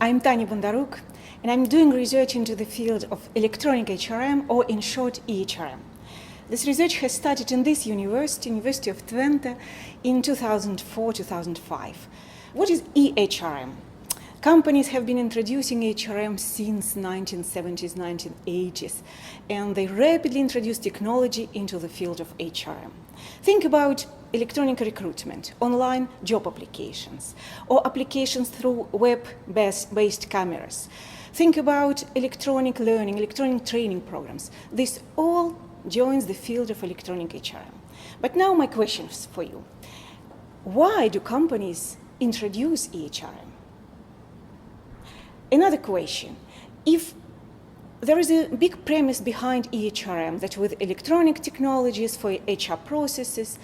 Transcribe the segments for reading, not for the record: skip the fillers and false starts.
I'm Tanya Bondarouk, and I'm doing research into the field of electronic HRM, or in short, e-HRM. This research has started in this University of Twente, in 2004-2005. What is e-HRM? Companies have been introducing HRM since 1970s, 1980s, and they rapidly introduced technology into the field of HRM. Think about electronic recruitment, online job applications, or applications through web-based cameras. Think about electronic learning, electronic training programs. This all joins the field of electronic HRM. But now my question is for you. Why do companies introduce e-HRM? Another question. If there is a big premise behind e-HRM that with electronic technologies for HR processes,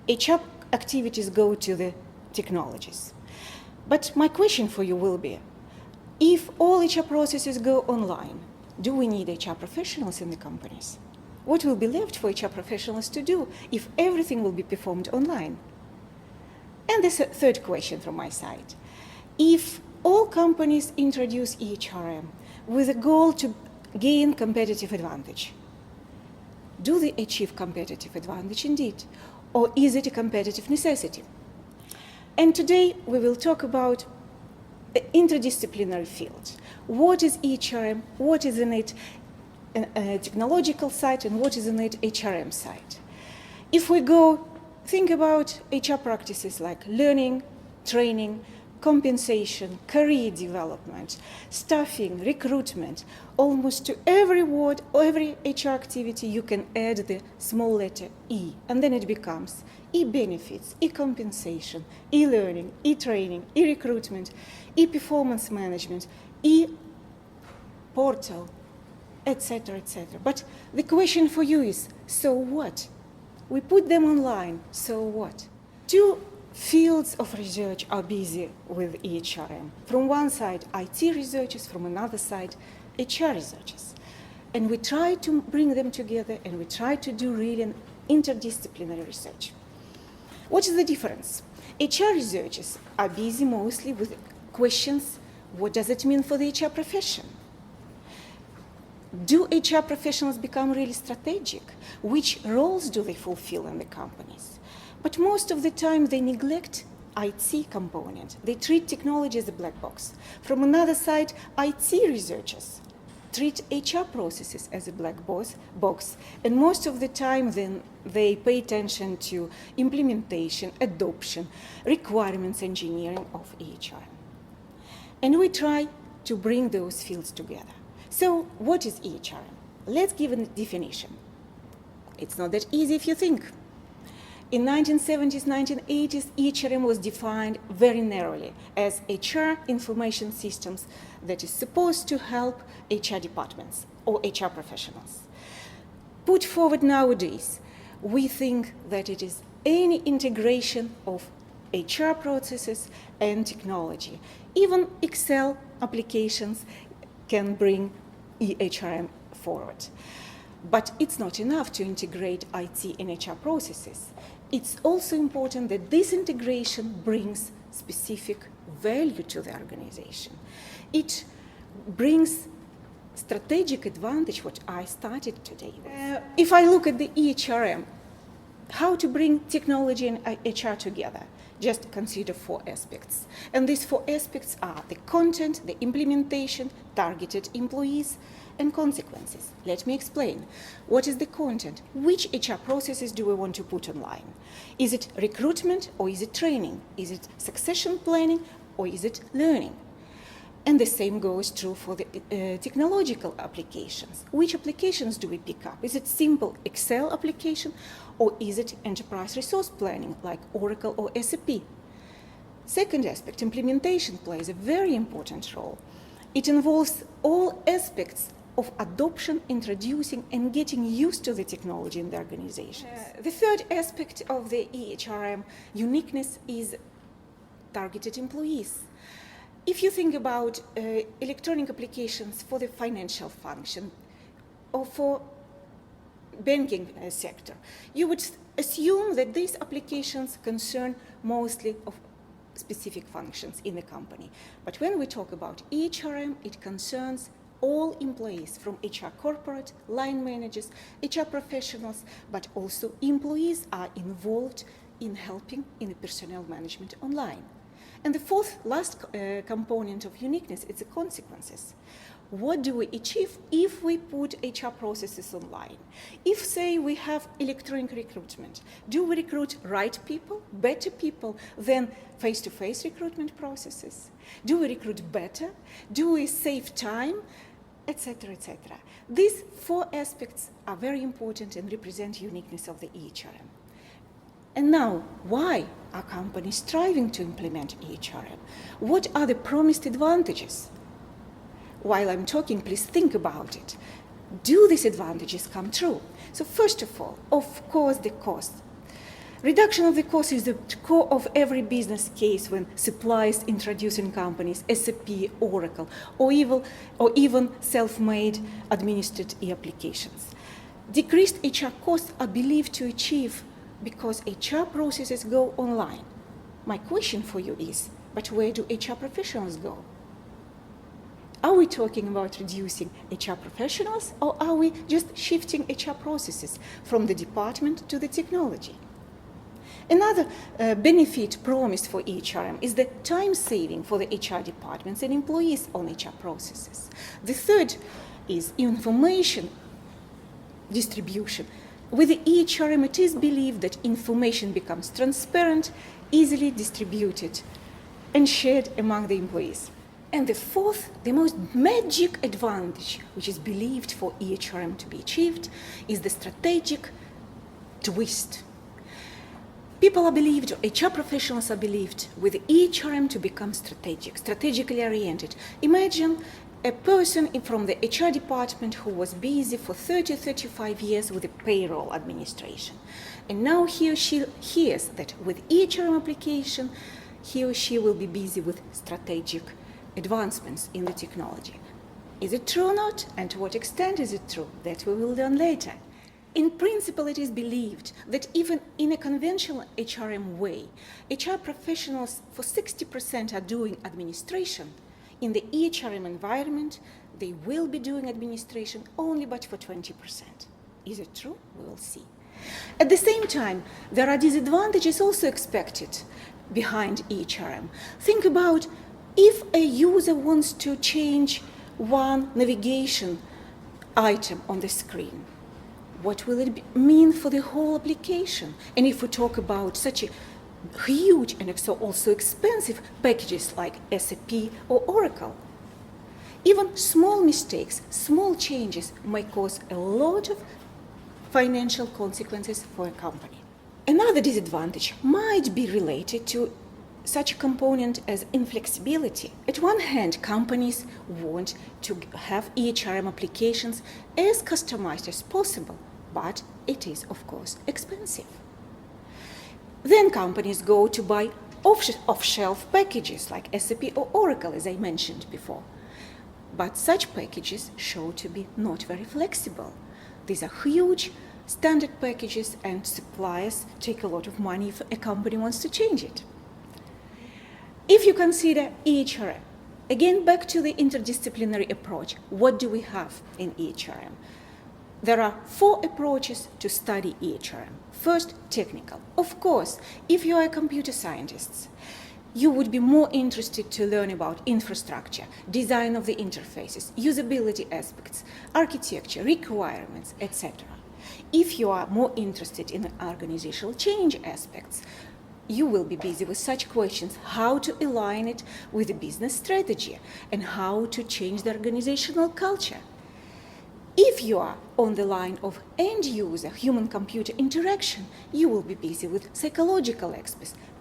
HR activities go to the technologies. But my question for you will be, if all HR processes go online, do we need HR professionals in the companies? What will be left for HR professionals to do if everything will be performed online? And the third question from my side. If all companies introduce e-HRM with a goal to gain competitive advantage, do they achieve competitive advantage indeed? Or is it a competitive necessity? And today we will talk about the interdisciplinary fields. What is e-HRM? What is in it technological side, and what is in it HRM side? If we think about HR practices like learning, training, compensation, career development, staffing, recruitment, almost to every word or every HR activity you can add the small letter E, and then it becomes e-benefits, e-compensation, e-learning, e-training, e-recruitment, e-performance management, e-portal, etc., etc. But the question for you is, so what? We put them online, so what? Two fields of research are busy with e-HRM. From one side, IT researchers, from another side, HR researchers. And we try to bring them together, and we try to do really an interdisciplinary research. What is the difference? HR researchers are busy mostly with questions, what does it mean for the HR profession? Do HR professionals become really strategic? Which roles do they fulfill in the companies? But most of the time they neglect IT component. They treat technology as a black box. From another side, IT researchers treat HR processes as a black box, and most of the time then they pay attention to implementation, adoption, requirements engineering of e-HRM. And we try to bring those fields together. So what is e-HRM? Let's give a definition. It's not that easy if you think. In 1970s, 1980s, e-HRM was defined very narrowly as HR information systems that is supposed to help HR departments or HR professionals. Put forward nowadays, we think that it is any integration of HR processes and technology. Even Excel applications can bring e-HRM forward. But it's not enough to integrate IT and HR processes. It's also important that this integration brings specific value to the organization. It brings strategic advantage, what I started today with. If I look at the e-HRM, how to bring technology and HR together, just consider four aspects. And these four aspects are the content, the implementation, targeted employees, and consequences. Let me explain. What is the content? Which HR processes do we want to put online? Is it recruitment or is it training? Is it succession planning or is it learning? And the same goes true for the technological applications. Which applications do we pick up? Is it simple Excel application or is it enterprise resource planning like Oracle or SAP? Second aspect, implementation plays a very important role. It involves all aspects of adoption, introducing, and getting used to the technology in the organizations. The third aspect of the e-HRM uniqueness is targeted employees. If you think about electronic applications for the financial function or for banking sector, you would assume that these applications concern mostly of specific functions in the company. But when we talk about e-HRM, it concerns all employees, from HR corporate, line managers, HR professionals, but also employees are involved in helping in the personnel management online. And the fourth, last component of uniqueness is the consequences. What do we achieve if we put HR processes online? If, say, we have electronic recruitment, do we recruit right people, better people than face-to-face recruitment processes? Do we recruit better? Do we save time? Etc., etc. These four aspects are very important and represent uniqueness of the e-HRM. And now, why are companies striving to implement e-HRM? What are the promised advantages? While I'm talking, please think about it. Do these advantages come true? So first of all, of course, the cost. Reduction of the cost is the core of every business case when suppliers introduce in companies SAP, Oracle, or even self-made administered e-applications. Decreased HR costs are believed to achieve because HR processes go online. My question for you is, but where do HR professionals go? Are we talking about reducing HR professionals, or are we just shifting HR processes from the department to the technology? Another benefit promised for e-HRM is the time saving for the HR departments and employees on HR processes. The third is information distribution. With the e-HRM, it is believed that information becomes transparent, easily distributed, and shared among the employees. And the fourth, the most magic advantage, which is believed for e-HRM to be achieved, is the strategic twist. People are believed, or HR professionals are believed, with e-HRM to become strategically oriented. Imagine a person from the HR department who was busy for 35 years with the payroll administration. And now he or she hears that with e-HRM application, he or she will be busy with strategic advancements in the technology. Is it true or not? And to what extent is it true? That we will learn later. In principle, it is believed that even in a conventional HRM way, HR professionals for 60% are doing administration. In the e-HRM environment, they will be doing administration only but for 20%. Is it true? We will see. At the same time, there are disadvantages also expected behind e-HRM. Think about if a user wants to change one navigation item on the screen. What will it mean for the whole application? And if we talk about such a huge and also expensive packages like SAP or Oracle, even small mistakes, small changes may cause a lot of financial consequences for a company. Another disadvantage might be related to such a component as inflexibility. At one hand, companies want to have e-HRM applications as customized as possible, but it is, of course, expensive. Then companies go to buy off-shelf packages like SAP or Oracle, as I mentioned before. But such packages show to be not very flexible. These are huge standard packages, and suppliers take a lot of money if a company wants to change it. If you consider e-HRM, again back to the interdisciplinary approach, what do we have in e-HRM? There are 4 approaches to study e-HRM. First, technical. Of course, if you are a computer scientist, you would be more interested to learn about infrastructure, design of the interfaces, usability aspects, architecture, requirements, etc. If you are more interested in organizational change aspects, you will be busy with such questions: how to align it with the business strategy and how to change the organizational culture. If you are on the line of end-user human-computer interaction, you will be busy with psychological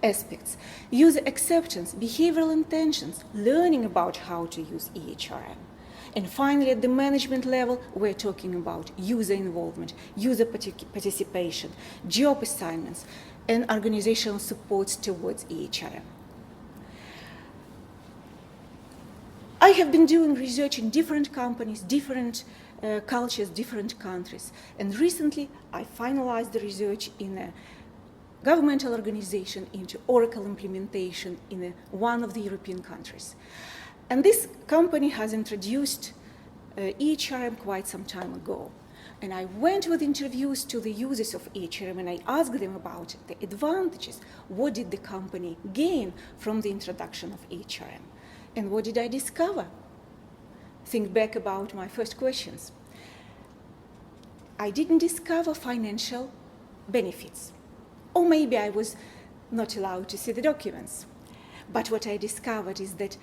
aspects, user acceptance, behavioral intentions, learning about how to use e-HRM. And finally, at the management level, we're talking about user involvement, user participation, job assignments, and organizational supports towards e-HRM. I have been doing research in different companies, different cultures, different countries, and recently I finalized the research in a governmental organization into Oracle implementation in one of the European countries. And this company has introduced e-HRM quite some time ago. And I went with interviews to the users of e-HRM and I asked them about the advantages. What did the company gain from the introduction of e-HRM? And what did I discover? Think back about my first questions. I didn't discover financial benefits. Or maybe I was not allowed to see the documents. But what I discovered is that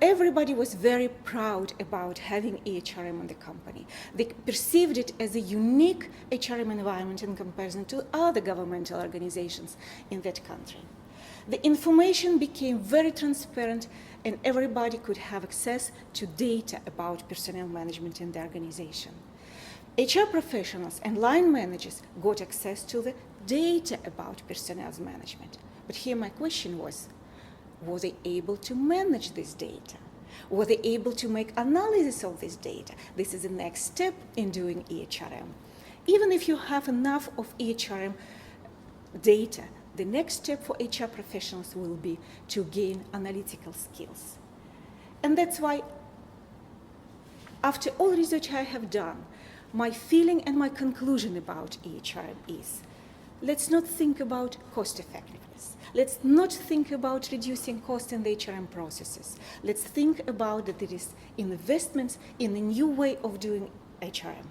everybody was very proud about having e-HRM in the company. They perceived it as a unique HRM environment in comparison to other governmental organizations in that country. The information became very transparent and everybody could have access to data about personnel management in the organization. HR professionals and line managers got access to the data about personnel management. But here my question was, were they able to manage this data? Were they able to make analysis of this data? This is the next step in doing e-HRM. Even if you have enough of e-HRM data, the next step for HR professionals will be to gain analytical skills. And that's why, after all research I have done, my feeling and my conclusion about e-HRM is, let's not think about cost effectiveness. Let's not think about reducing cost in the HRM processes. Let's think about that there is investments in a new way of doing HRM.